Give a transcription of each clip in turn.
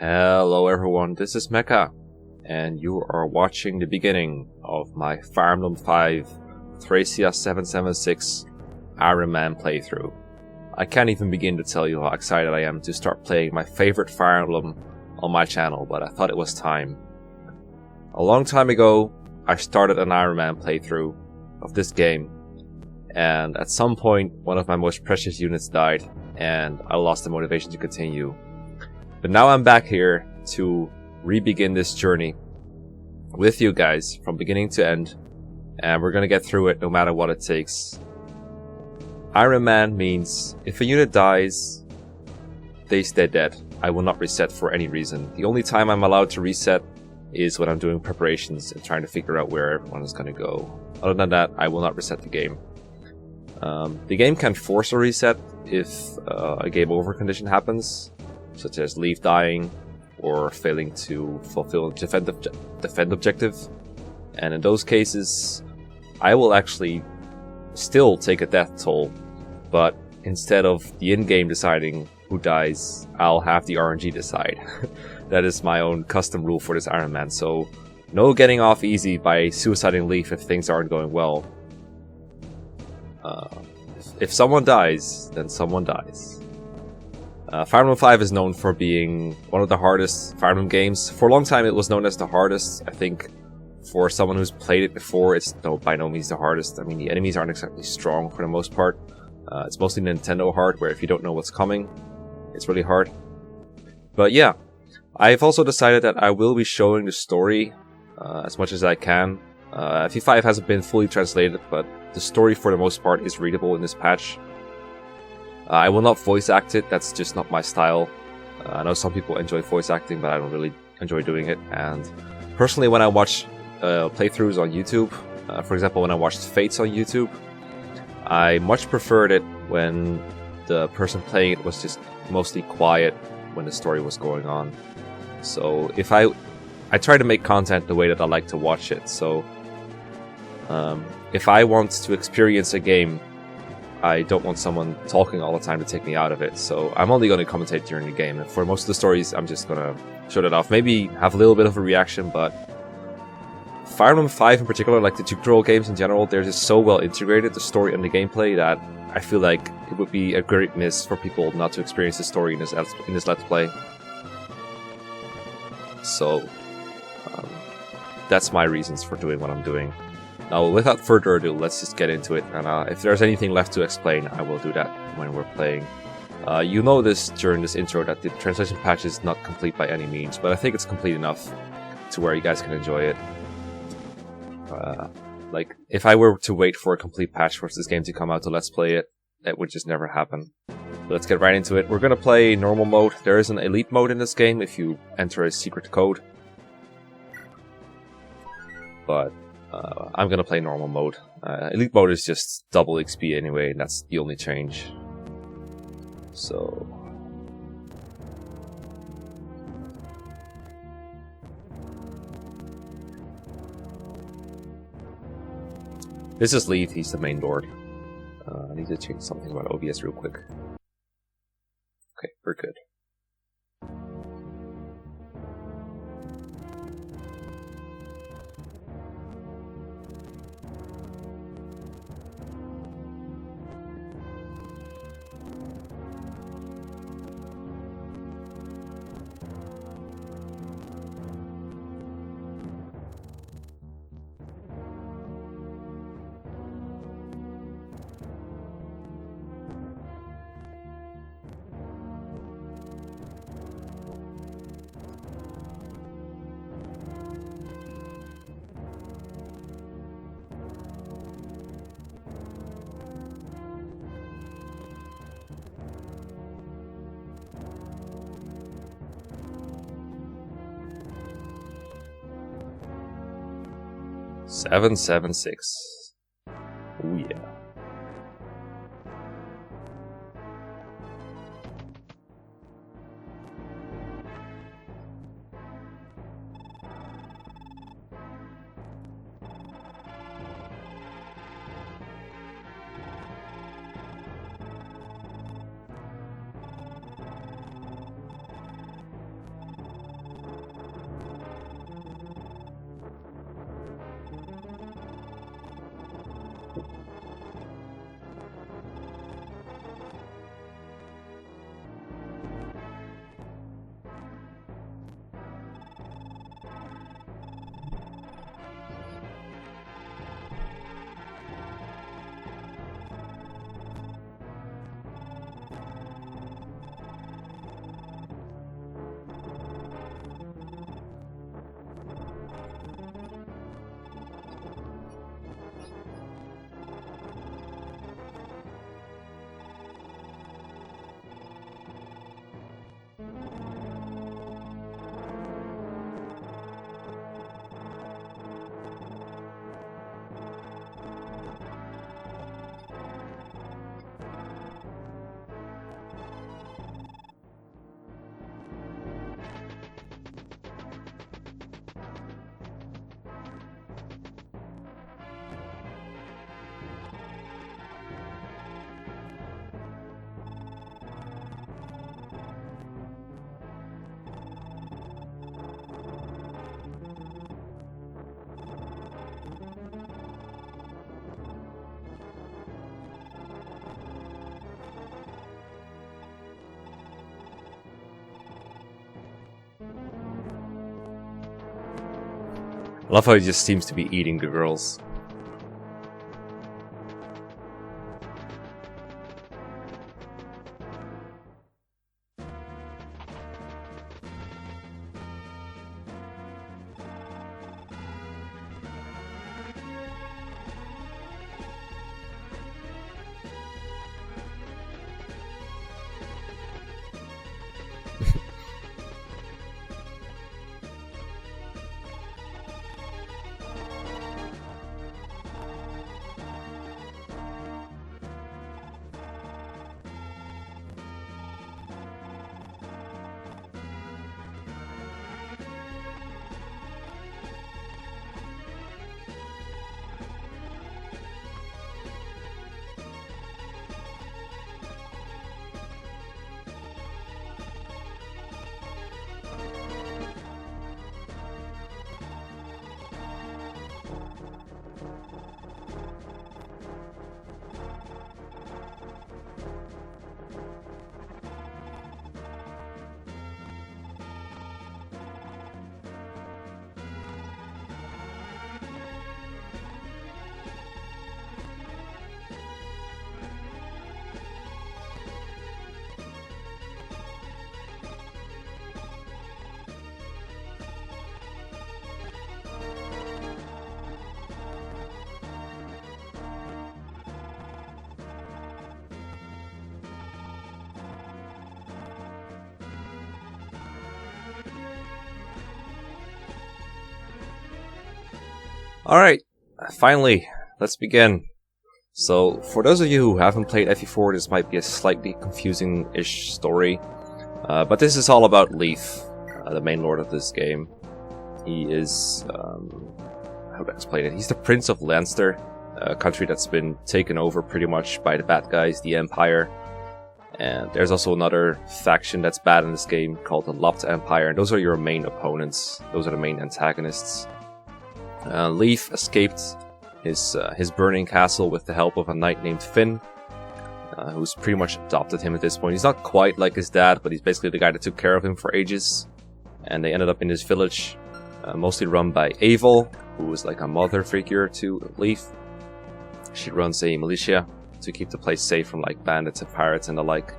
Hello everyone, this is Mekkah, and you are watching the beginning of my Fire Emblem 5 Thracia 776 Iron Man playthrough. I can't even begin to tell you how excited I am to start playing my favorite Fire Emblem on my channel, but I thought it was time. A long time ago, I started an Iron Man playthrough of this game, and at some point one of my most precious units died, and I lost the motivation to continue. But now I'm back here to re-begin this journey with you guys from beginning to end, and we're gonna get through it no matter what it takes. Iron Man means if a unit dies, they stay dead. I will not reset for any reason. The only time I'm allowed to reset is when I'm doing preparations and trying to figure out where everyone is gonna go. Other than that, I will not reset the game. The game can force a reset if a game over condition happens, such as Leaf dying or failing to fulfill a defend objective. And in those cases, I will actually still take a death toll, but instead of the in-game deciding who dies, I'll have the RNG decide. That is my own custom rule for this Iron Man, so no getting off easy by suiciding Leaf if things aren't going well. If someone dies, then someone dies. Fire Emblem 5 is known for being one of the hardest Fire Emblem games. For a long time it was known as the hardest. I think for someone who's played it before, it's by no means the hardest. I mean, the enemies aren't exactly strong for the most part. It's mostly Nintendo hard, where if you don't know what's coming, it's really hard. But yeah, I've also decided that I will be showing the story as much as I can. FE5 hasn't been fully translated, but the story for the most part is readable in this patch. I will not voice act it, that's just not my style. I know some people enjoy voice acting, but I don't really enjoy doing it. And personally, when I watch playthroughs on YouTube, for example when I watched Fates on YouTube, I much preferred it when the person playing it was just mostly quiet when the story was going on. So if I try to make content the way that I like to watch it, so if I want to experience a game, I don't want someone talking all the time to take me out of it, so I'm only going to commentate during the game. And for most of the stories, I'm just going to shut it off. Maybe have a little bit of a reaction, but Fire Emblem 5 in particular, like the tutorial games in general, they're just so well integrated, the story and the gameplay, that I feel like it would be a great miss for people not to experience the story in this Let's Play. So, that's my reasons for doing what I'm doing. Now, without further ado, let's just get into it, and if there's anything left to explain, I will do that when we're playing. You know this during this intro that the translation patch is not complete by any means, but I think it's complete enough to where you guys can enjoy it. Like, if I were to wait for a complete patch for this game to come out to Let's Play it, that would just never happen. So let's get right into it. We're gonna play normal mode. There is an elite mode in this game if you enter a secret code. But I'm gonna play normal mode. Elite mode is just double XP anyway, and that's the only change. So... this is Leaf, he's the main lord. I need to change something about OBS real quick. Okay, we're good. Seven, 7, 6. Oh yeah. I love how he just seems to be eating the girls. Alright, finally, let's begin. So, for those of you who haven't played FE4, this might be a slightly confusing-ish story. But this is all about Leif, the main lord of this game. He is, how do I explain it? He's the Prince of Leinster, a country that's been taken over pretty much by the bad guys, the Empire. And there's also another faction that's bad in this game called the Lopt Empire, and those are your main opponents. Those are the main antagonists. Leif escaped his burning castle with the help of a knight named Finn, who's pretty much adopted him at this point. He's not quite like his dad, but he's basically the guy that took care of him for ages. And they ended up in this village, mostly run by Eivil, who was like a mother figure to Leif. She runs a militia to keep the place safe from like bandits and pirates and the like.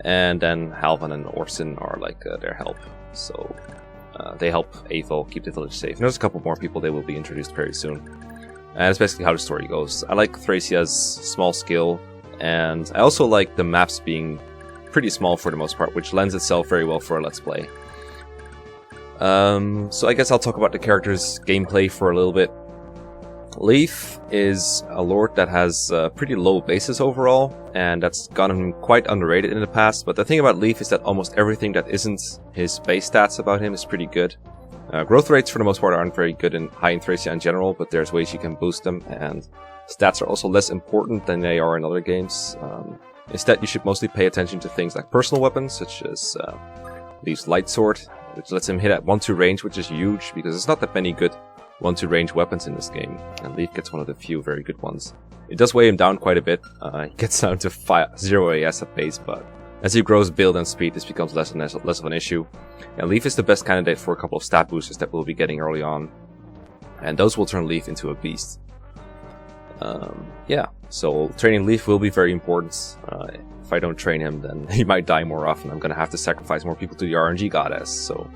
And then Halvan and Orson are like their help. So they help Eivil keep the village safe. And there's a couple more people they will be introduced very soon. And that's basically how the story goes. I like Thracia's small scale, and I also like the maps being pretty small for the most part, which lends itself very well for a Let's Play. So I guess I'll talk about the character's gameplay for a little bit. Leif is a lord that has pretty low basis overall, and that's gotten quite underrated in the past, but the thing about Leif is that almost everything that isn't his base stats about him is pretty good. Growth rates for the most part aren't very good in high in Thracia in general, but there's ways you can boost them, and stats are also less important than they are in other games. Instead, you should mostly pay attention to things like personal weapons, such as Leif's light sword, which lets him hit at 1-2 range, which is huge, because there's not that many good 1-2 range weapons in this game, and Leif gets one of the few very good ones. It does weigh him down quite a bit. He gets down to 0 AS at base, but as he grows build and speed, this becomes less of an issue. And Leif is the best candidate for a couple of stat boosters that we'll be getting early on, and those will turn Leif into a beast. Yeah, so training Leif will be very important. If I don't train him, then he might die more often. I'm going to have to sacrifice more people to the RNG goddess, so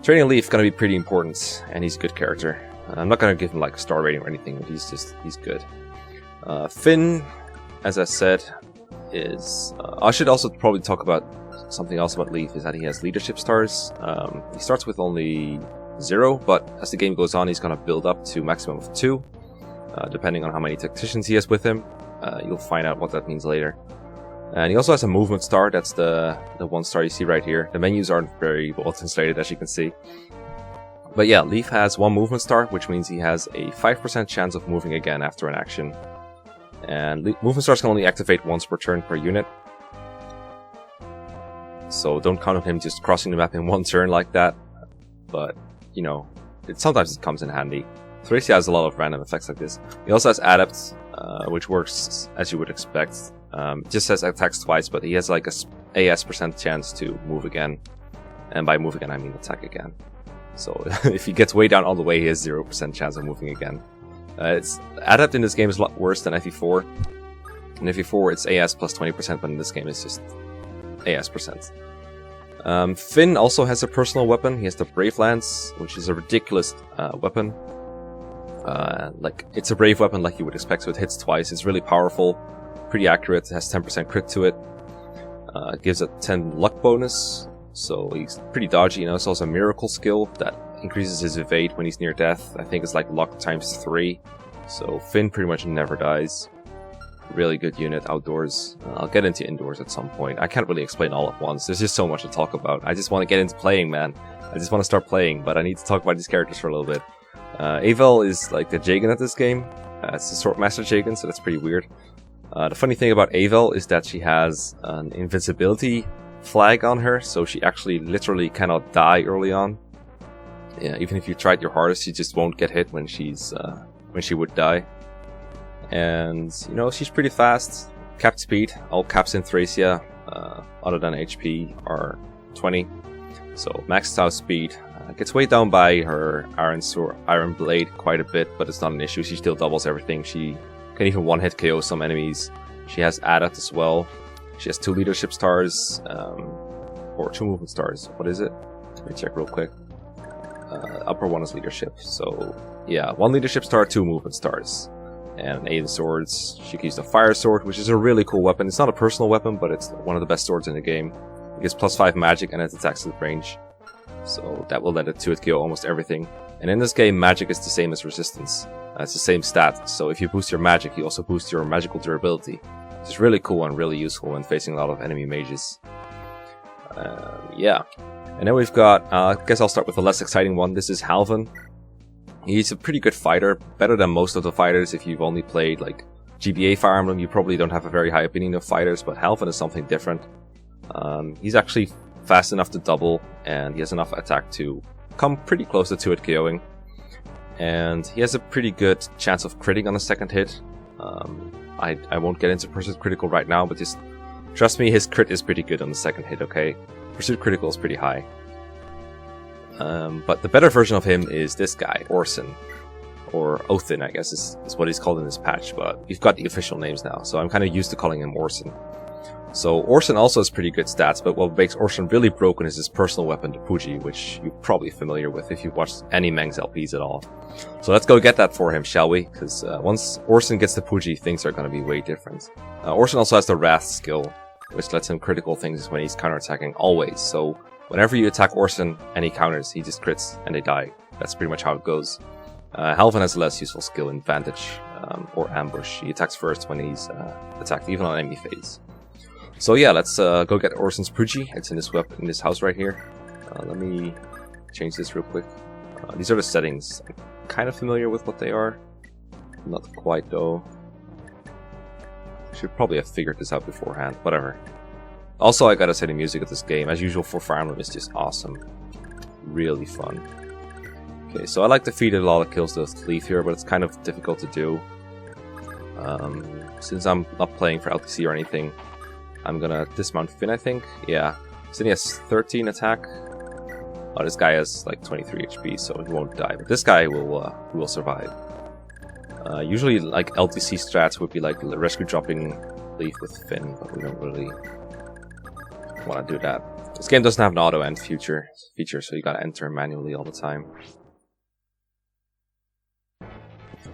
training Leif is going to be pretty important, and he's a good character. I'm not going to give him like a star rating or anything, but he's good. Finn, as I said, is... I should also probably talk about something else about Leif, is that he has leadership stars. He starts with only 0, but as the game goes on, he's going to build up to maximum of 2, depending on how many tacticians he has with him. You'll find out what that means later. And he also has a movement star. That's the 1 star you see right here. The menus aren't very well translated, as you can see. But yeah, Leif has 1 movement star, which means he has a 5% chance of moving again after an action. And movement stars can only activate once per turn per unit. So don't count on him just crossing the map in 1 turn like that. But, you know, sometimes it comes in handy. Thracia has a lot of random effects like this. He also has Adept, which works as you would expect. Just says attacks twice, but he has like a AS% chance to move again. And by move again, I mean attack again. So if he gets way down all the way, he has 0% chance of moving again. Adept in this game is a lot worse than FE4. In FE4 it's AS plus 20%, but in this game it's just AS percent. Finn also has a personal weapon. He has the Brave Lance, which is a ridiculous weapon. Like, it's a brave weapon like you would expect, so it hits twice. It's really powerful, pretty accurate, it has 10% crit to it. Gives a 10 luck bonus, so he's pretty dodgy. You know, it's also a miracle skill that increases his evade when he's near death. I think it's like luck times 3, so Finn pretty much never dies. Really good unit outdoors. I'll get into indoors at some point. I can't really explain all at once. There's just so much to talk about. I just want to get into playing, man. I just want to start playing, but I need to talk about these characters for a little bit. Avel is like the Jagan at this game. It's the Swordmaster Jagan, so that's pretty weird. The funny thing about Avel is that she has an invincibility flag on her, so she actually literally cannot die early on. Yeah, even if you tried your hardest, she just won't get hit when she would die. And you know, she's pretty fast. Capped speed, all caps in Thracia, other than HP, are 20. So maxed out speed. Gets weighed down by her Iron Blade quite a bit, but it's not an issue. She still doubles everything. She can even one-hit KO some enemies. She has Adat as well. She has 2 leadership stars, or 2 movement stars. What is it? Let me check real quick. Upper one is leadership. So yeah, 1 leadership star, 2 movement stars. And 8 swords. She can use the Fire Sword, which is a really cool weapon. It's not a personal weapon, but it's one of the best swords in the game. It gets +5 magic and it attacks at range. So that will let it 2-hit KO almost everything. And in this game, magic is the same as resistance. It's the same stat, so if you boost your magic, you also boost your magical durability. Which is really cool and really useful when facing a lot of enemy mages. Yeah. And then we've got, I guess I'll start with the less exciting one. This is Halvan. He's a pretty good fighter, better than most of the fighters. If you've only played like GBA Fire Emblem, you probably don't have a very high opinion of fighters, but Halvan is something different. He's actually fast enough to double, and he has enough attack to come pretty close to 2-hit KOing. And he has a pretty good chance of critting on the second hit. I won't get into Pursuit Critical right now, but just trust me, his crit is pretty good on the second hit, okay? Pursuit Critical is pretty high. But the better version of him is this guy, Orson. Or Othin, I guess is what he's called in this patch, but we've got the official names now, so I'm kind of used to calling him Orson. So Orson also has pretty good stats, but what makes Orson really broken is his personal weapon, the Puji, which you're probably familiar with if you've watched any Meng's LPs at all. So let's go get that for him, shall we? Because once Orson gets the Puji, things are going to be way different. Orson also has the Wrath skill, which lets him critical things when he's counterattacking always. So whenever you attack Orson and he counters, he just crits and they die. That's pretty much how it goes. Halvan has a less useful skill in Vantage or Ambush. He attacks first when he's attacked, even on enemy phase. So yeah, let's go get Orson's Puji. It's in this house right here. Let me change this real quick. These are the settings. I'm kind of familiar with what they are. Not quite though. Should probably have figured this out beforehand. Whatever. Also, I gotta say the music of this game, as usual for Fire Emblem, is just awesome. Really fun. Okay, so I like to feed a lot of kills to Leaf here, but it's kind of difficult to do. Since I'm not playing for LTC or anything, I'm gonna dismount Finn, I think. Yeah. So he has 13 attack. Oh, this guy has like 23 HP, so he won't die. But this guy will survive. Usually, like LTC strats would be like rescue dropping Leaf with Finn, but we don't really want to do that. This game doesn't have an auto end feature, so you gotta enter manually all the time.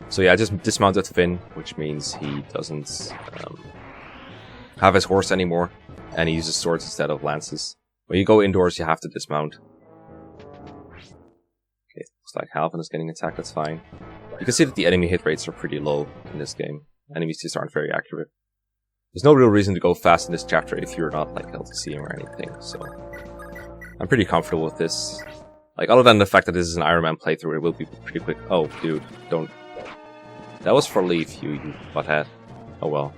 So yeah, I just dismounted Finn, which means he doesn't have his horse anymore, and he uses swords instead of lances. When you go indoors, you have to dismount. Okay, looks like Halvan is getting attacked, that's fine. You can see that the enemy hit rates are pretty low in this game. Enemies just aren't very accurate. There's no real reason to go fast in this chapter if you're not like LTCing or anything, so I'm pretty comfortable with this. Like, other than the fact that this is an Iron Man playthrough, it will be pretty quick. Oh, dude, don't. That was for Leaf, you butthead. Oh well.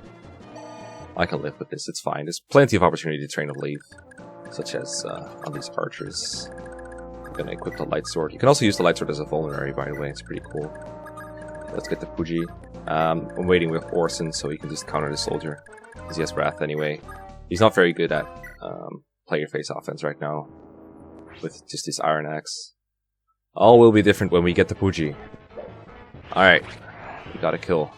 I can live with this, it's fine. There's plenty of opportunity to train a Leaf, such as on these archers. I'm gonna equip the Light Sword. You can also use the Light Sword as a vulnerary, by the way, it's pretty cool. Let's get the Puji. I'm waiting with Orson so he can just counter the soldier, because he has Wrath anyway. He's not very good at player face offense right now, with just his Iron Axe. All will be different when we get to Puji. Alright, we got a kill.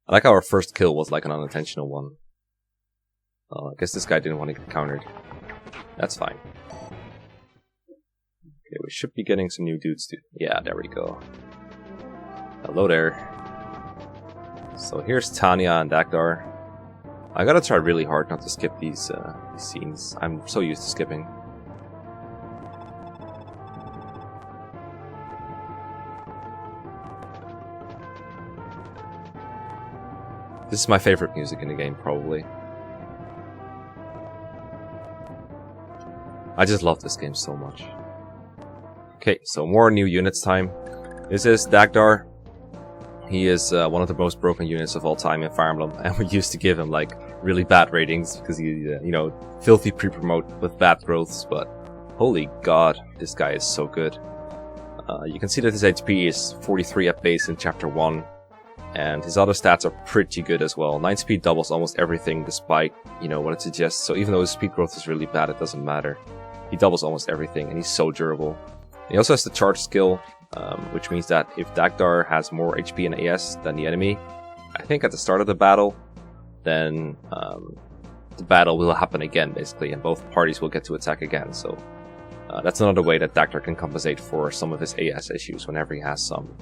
I like how our first kill was like an unintentional one. I guess this guy didn't want to get countered. That's fine. Okay, we should be getting some new dudes too. Yeah, there we go. Hello there. So here's Tanya and Dagdar. I gotta try really hard not to skip these scenes. I'm so used to skipping. This is my favorite music in the game, probably. I just love this game so much. Okay, so more new units time. This is Dagdar. He is one of the most broken units of all time in Fire Emblem, and we used to give him like really bad ratings because he, you know, filthy pre-promote with bad growths. But holy god, this guy is so good. You can see that his HP is 43 at base in Chapter 1, and his other stats are pretty good as well. 9 speed doubles almost everything, despite, you know, what it suggests. So even though his speed growth is really bad, it doesn't matter. He doubles almost everything, and he's so durable. He also has the charge skill, which means that if Dagdar has more HP and AS than the enemy, I think at the start of the battle, then the battle will happen again, basically, and both parties will get to attack again. So that's another way that Dagdar can compensate for some of his AS issues whenever he has some.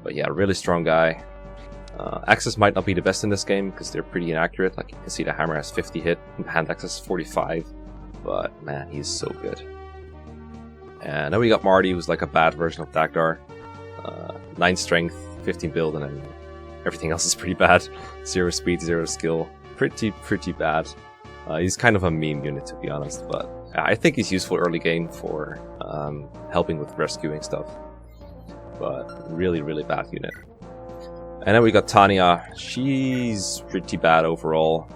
But yeah, really strong guy. Axes might not be the best in this game because they're pretty inaccurate. Like you can see, the hammer has 50 hit, and hand axe has 45. But man, he's so good. And then we got Marty, who's like a bad version of Dagdar. 9 strength, 15 build, and then everything else is pretty bad. 0 speed, 0 skill. Pretty bad. He's kind of a meme unit, to be honest, but I think he's useful early game for helping with rescuing stuff. But really bad unit. And then we got Tanya. She's pretty bad overall.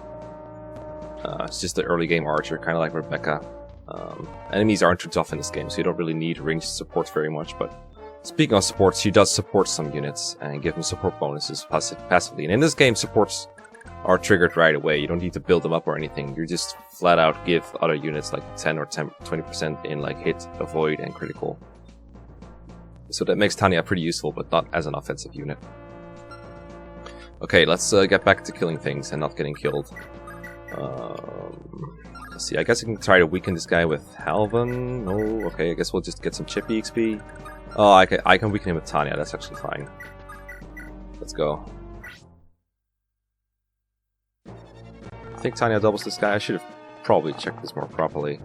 It's just the early game archer, kind of like Rebecca. Enemies aren't too tough in this game, so you don't really need ranged support very much. But speaking of supports, she does support some units and give them support bonuses passively. And in this game, supports are triggered right away. You don't need to build them up or anything. You just flat out give other units like 10 or 20% in like hit, avoid, and critical. So that makes Tanya pretty useful, but not as an offensive unit. Okay, let's get back to killing things and not getting killed. Let's see, I guess I can try to weaken this guy with Halvan. No, okay, I guess we'll just get some chippy XP. Oh, I can weaken him with Tanya, that's actually fine. Let's go. I think Tanya doubles this guy. I should have probably checked this more properly.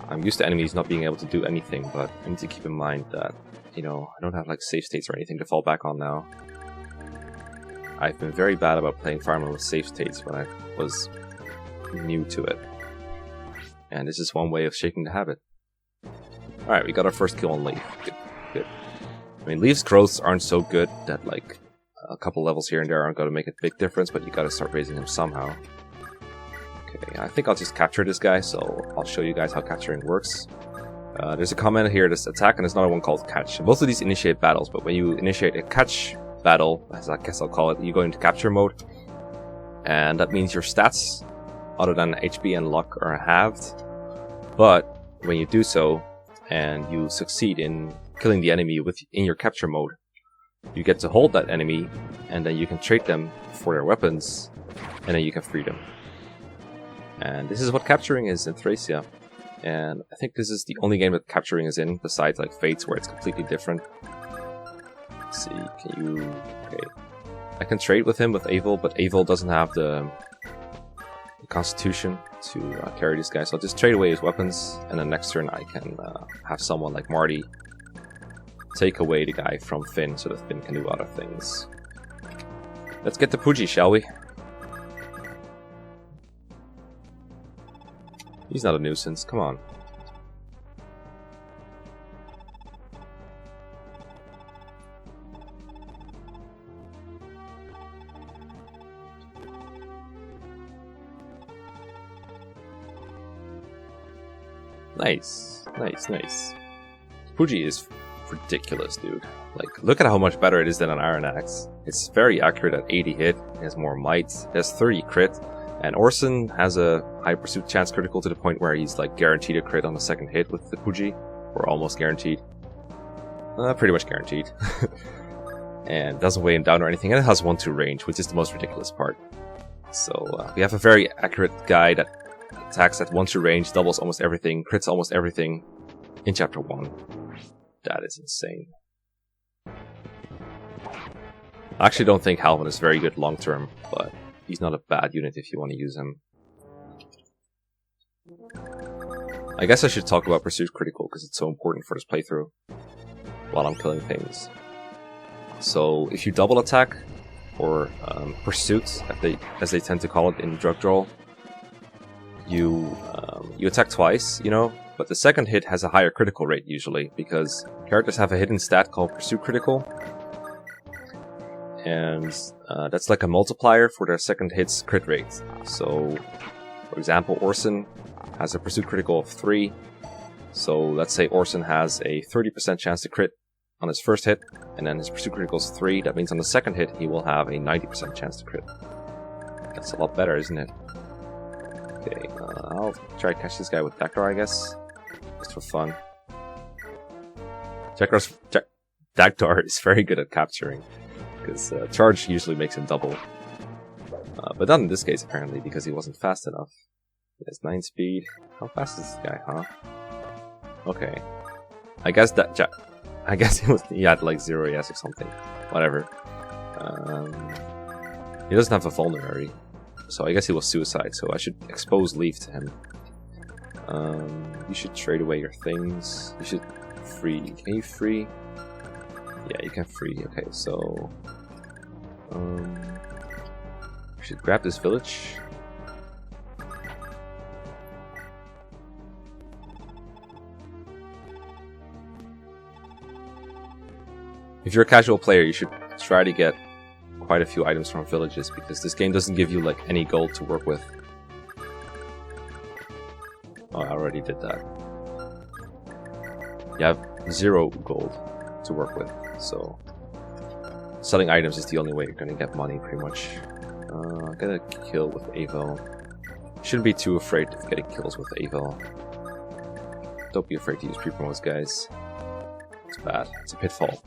I'm used to enemies not being able to do anything, but I need to keep in mind that, you know, I don't have like save states or anything to fall back on now. I've been very bad about playing Fire Emblem with save states when I was new to it. And this is one way of shaking the habit. Alright, we got our first kill on Leaf. Good. I mean, Leaf's growths aren't so good that like a couple levels here and there aren't going to make a big difference, but you gotta start raising him somehow. Okay, I think I'll just capture this guy, so I'll show you guys how capturing works. There's a comment here, this attack, and there's another one called catch. Both of these initiate battles, but when you initiate a catch battle, as I guess I'll call it, you go into capture mode, and that means your stats, other than HP and luck, are halved. But when you do so, and you succeed in killing the enemy in your capture mode, you get to hold that enemy, and then you can trade them for their weapons, and then you can free them. And this is what capturing is in Thracia. And I think this is the only game that capturing is in, besides like Fates, where it's completely different. Let's see, can you... Okay. I can trade with him with Avil, but Avil doesn't have the constitution to carry this guy, so I'll just trade away his weapons, and then next turn I can have someone like Marty take away the guy from Finn, so that Finn can do other things. Let's get to Puji, shall we? He's not a nuisance, come on. Nice. Puji is ridiculous, dude. Like, look at how much better it is than an Iron Axe. It's very accurate at 80 hit, it has more might, it has 30 crit, And Orson has a high pursuit chance critical to the point where he's like guaranteed a crit on the second hit with the Puji, or almost guaranteed. Pretty much guaranteed. And doesn't weigh him down or anything, and it has 1-2 range, which is the most ridiculous part. So we have a very accurate guy that attacks at 1-2 range, doubles almost everything, crits almost everything in Chapter 1. That is insane. I actually don't think Halvin is very good long term, but he's not a bad unit if you want to use him. I guess I should talk about Pursuit Critical because it's so important for this playthrough while I'm killing things. So if you double attack, or Pursuit, as they tend to call it in Drug Draw, you attack twice, you know, but the second hit has a higher critical rate usually, because characters have a hidden stat called Pursuit Critical, and that's like a multiplier for their second hit's crit rate. So, for example, Orson has a Pursuit Critical of 3, so let's say Orson has a 30% chance to crit on his first hit, and then his Pursuit Critical is 3, that means on the second hit he will have a 90% chance to crit. That's a lot better, isn't it? Okay, I'll try to catch this guy with Daktar, I guess. Just for fun. Daktar is very good at capturing, because charge usually makes him double. But not in this case, apparently, because he wasn't fast enough. He has 9 speed. How fast is this guy, huh? Okay. I guess he had like 0 ES or something. Whatever. He doesn't have a vulnerary, so I guess he was suicide, so I should expose Leaf to him. You should trade away your things. You should free. Can you free? Yeah, you can free. Okay, so we should grab this village. If you're a casual player, you should try to get quite a few items from villages, because this game doesn't give you like any gold to work with. Oh, I already did that. You have 0 gold to work with, so selling items is the only way you're gonna get money, pretty much. Get a kill with Avel. Shouldn't be too afraid of getting kills with Avel. Don't be afraid to use pre-promos, guys. It's bad. It's a pitfall.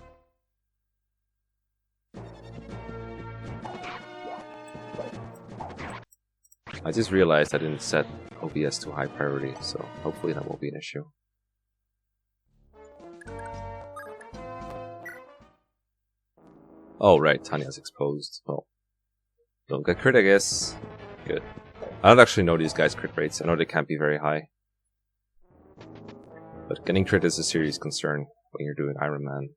I just realized I didn't set OBS to high priority, so hopefully that won't be an issue. Oh right, Tanya's exposed. Well, don't get crit, I guess. Good. I don't actually know these guys' crit rates. I know they can't be very high. But getting crit is a serious concern when you're doing Iron Man.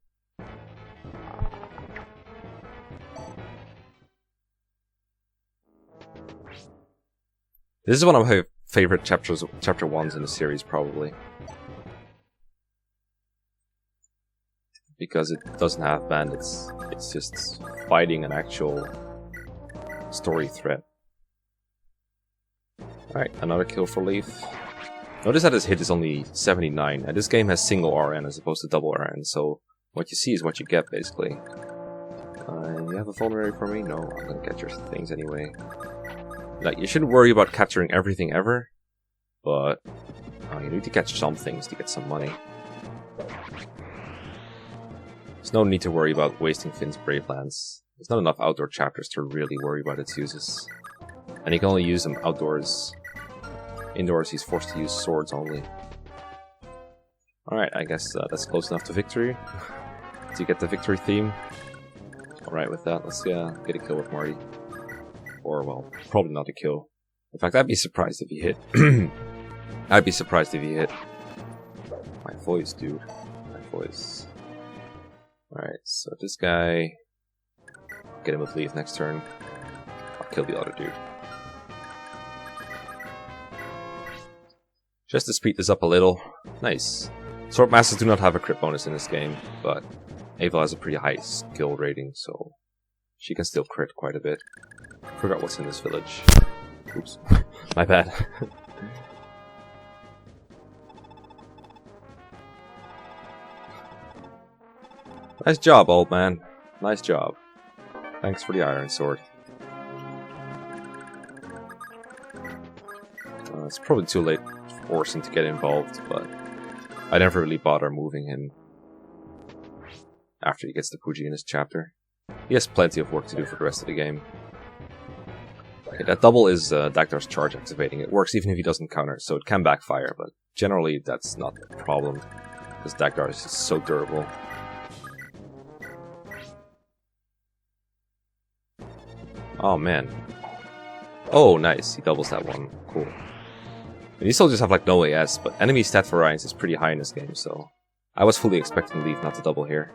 This is one of my favorite chapter 1s in the series, probably. Because it doesn't have bandits. It's just fighting an actual story thread. Alright, another kill for Leaf. Notice that his hit is only 79, and this game has single RN as opposed to double RN, so what you see is what you get, basically. You have a vulnerary for me? No, I'm gonna get your things anyway. Like, you shouldn't worry about capturing everything ever, but you need to catch some things to get some money. There's no need to worry about wasting Finn's Brave Lance. There's not enough outdoor chapters to really worry about its uses. And you can only use them outdoors. Indoors, he's forced to use swords only. Alright, I guess that's close enough to victory. To get the victory theme. Alright with that, let's get a kill with Marty. Or, well, probably not a kill. In fact, I'd be surprised if he hit. I'd be surprised if he hit. My voice, dude. My voice. Alright, so this guy... Get him with Leaf next turn. I'll kill the other dude. Just to speed this up a little. Nice. Swordmasters do not have a crit bonus in this game, but Ava has a pretty high skill rating, so she can still crit quite a bit. Forgot what's in this village. Oops. My bad. Nice job, old man. Nice job. Thanks for the iron sword. It's probably too late for Orson to get involved, but I never really bother moving him after he gets the Pooji in his chapter. He has plenty of work to do for the rest of the game. Okay, that double is Dagdar's charge activating. It works even if he doesn't counter, so it can backfire, but generally that's not a problem, because Dagdar is just so durable. Oh man. Oh nice, he doubles that one. Cool. And these soldiers have like no AS, but enemy stat variance is pretty high in this game, so I was fully expecting Leaf not to double here.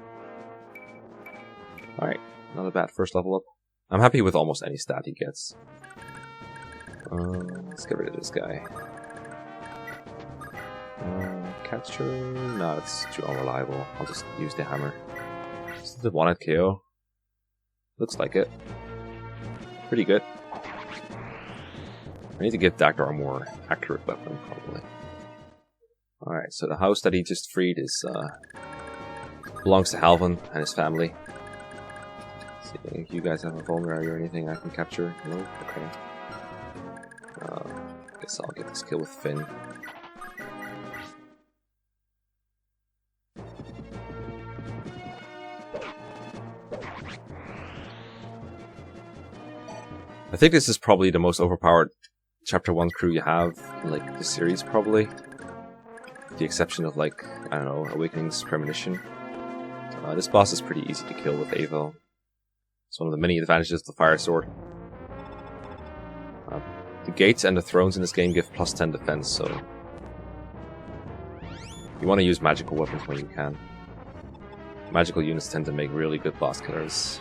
Alright, not a bad first level up. I'm happy with almost any stat he gets. Let's get rid of this guy. Capture? No, it's too unreliable. I'll just use the hammer. Is it the one-hit KO? Looks like it. Pretty good. I need to give Dagdar a more accurate weapon, probably. Alright, so the house that he just freed is belongs to Halvan and his family. See if you guys have a vulnerary or anything I can capture. No? Okay. Guess I'll get this kill with Finn. I think this is probably the most overpowered Chapter 1 crew you have in like the series, probably. With the exception of like, I don't know, Awakening's Premonition. This boss is pretty easy to kill with Avo. It's one of the many advantages of the Fire Sword. The gates and the thrones in this game give plus 10 defense, so you want to use magical weapons when you can. Magical units tend to make really good boss killers.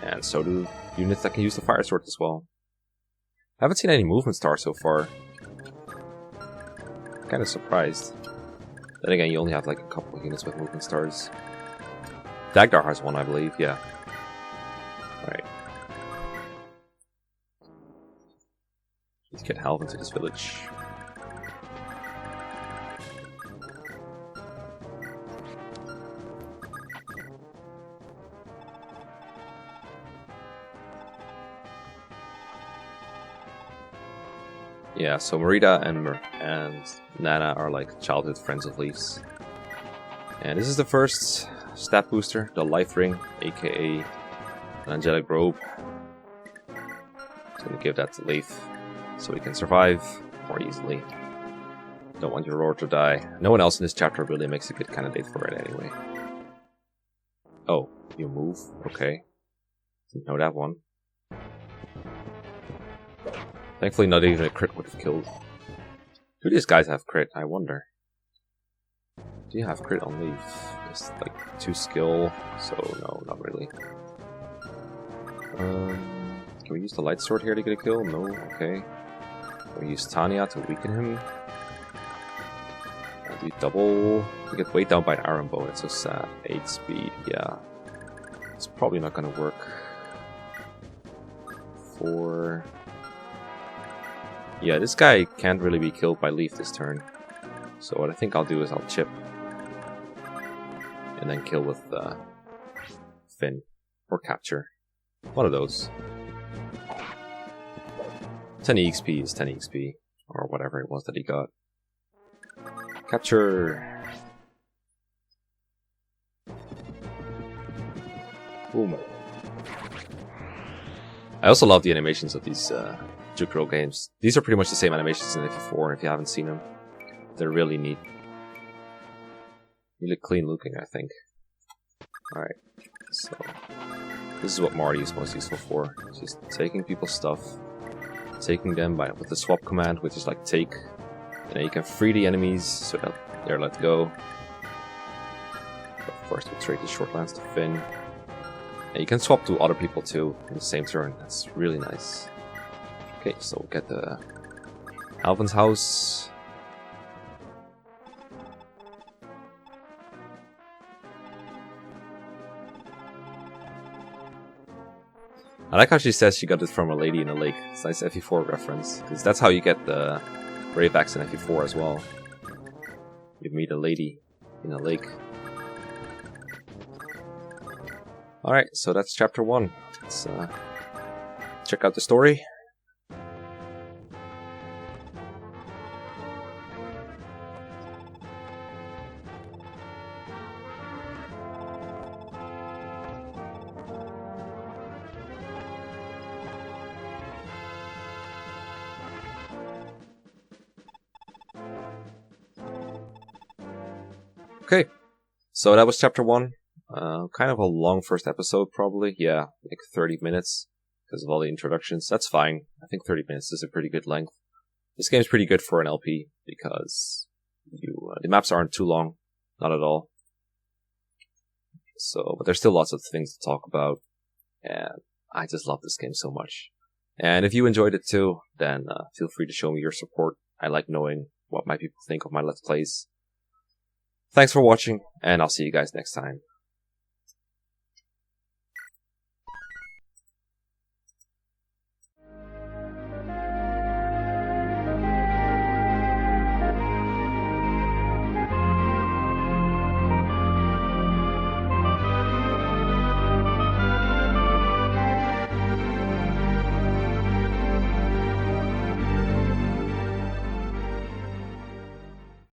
And so do units that can use the Fire Sword as well. I haven't seen any movement stars so far. Kind of surprised. Then again, you only have like a couple of units with movement stars. Dagdar has one, I believe, yeah. Alright. Let's get Halvan to this village. Yeah, so Merida and Nana are like childhood friends of Leaf's. And this is the first stat booster, the Life Ring, aka an Angelic Robe. So I'm gonna give that to Leaf so he can survive more easily. Don't want your roar to die. No one else in this chapter really makes a good candidate for it anyway. Oh, you move? Okay. Didn't know that one. Thankfully not even a crit would have killed. Do these guys have crit? I wonder. Do you have crit on Leaf? Just like 2 skill, so no, not really. Can we use the light sword here to get a kill? No, okay. Can we use Tanya to weaken him? Do double. We get weighed down by an iron bow, it's so sad. 8 speed, yeah. It's probably not gonna work. 4. Yeah, this guy can't really be killed by Leaf this turn. So what I think I'll do is I'll chip. And then kill with Finn. Or capture. One of those. 10 EXP is 10 EXP. Or whatever it was that he got. Capture! Boom. I also love the animations of these Jukro games. These are pretty much the same animations in FE4 if you haven't seen them. They're really neat. Really clean looking, I think. Alright, so this is what Marty is most useful for. Just taking people's stuff, taking them with the swap command, which is like take, and then you can free the enemies so that they're let go. But first we'll trade the short lance to Finn. And you can swap to other people too in the same turn. That's really nice. Okay, so we'll get the Halvan's house. I like how she says she got it from a lady in a lake. It's a nice FE4 reference, because that's how you get the Brave Axe in FE4 as well. You meet a lady in a lake. Alright, so that's chapter 1. Let's check out the story. Okay, so that was chapter 1. Kind of a long first episode, probably. Yeah, like 30 minutes because of all the introductions. That's fine. I think 30 minutes is a pretty good length. This game's pretty good for an LP because the maps aren't too long, not at all. So, but there's still lots of things to talk about, and I just love this game so much. And if you enjoyed it too, then feel free to show me your support. I like knowing what my people think of my Let's Plays. Thanks for watching, and I'll see you guys next time.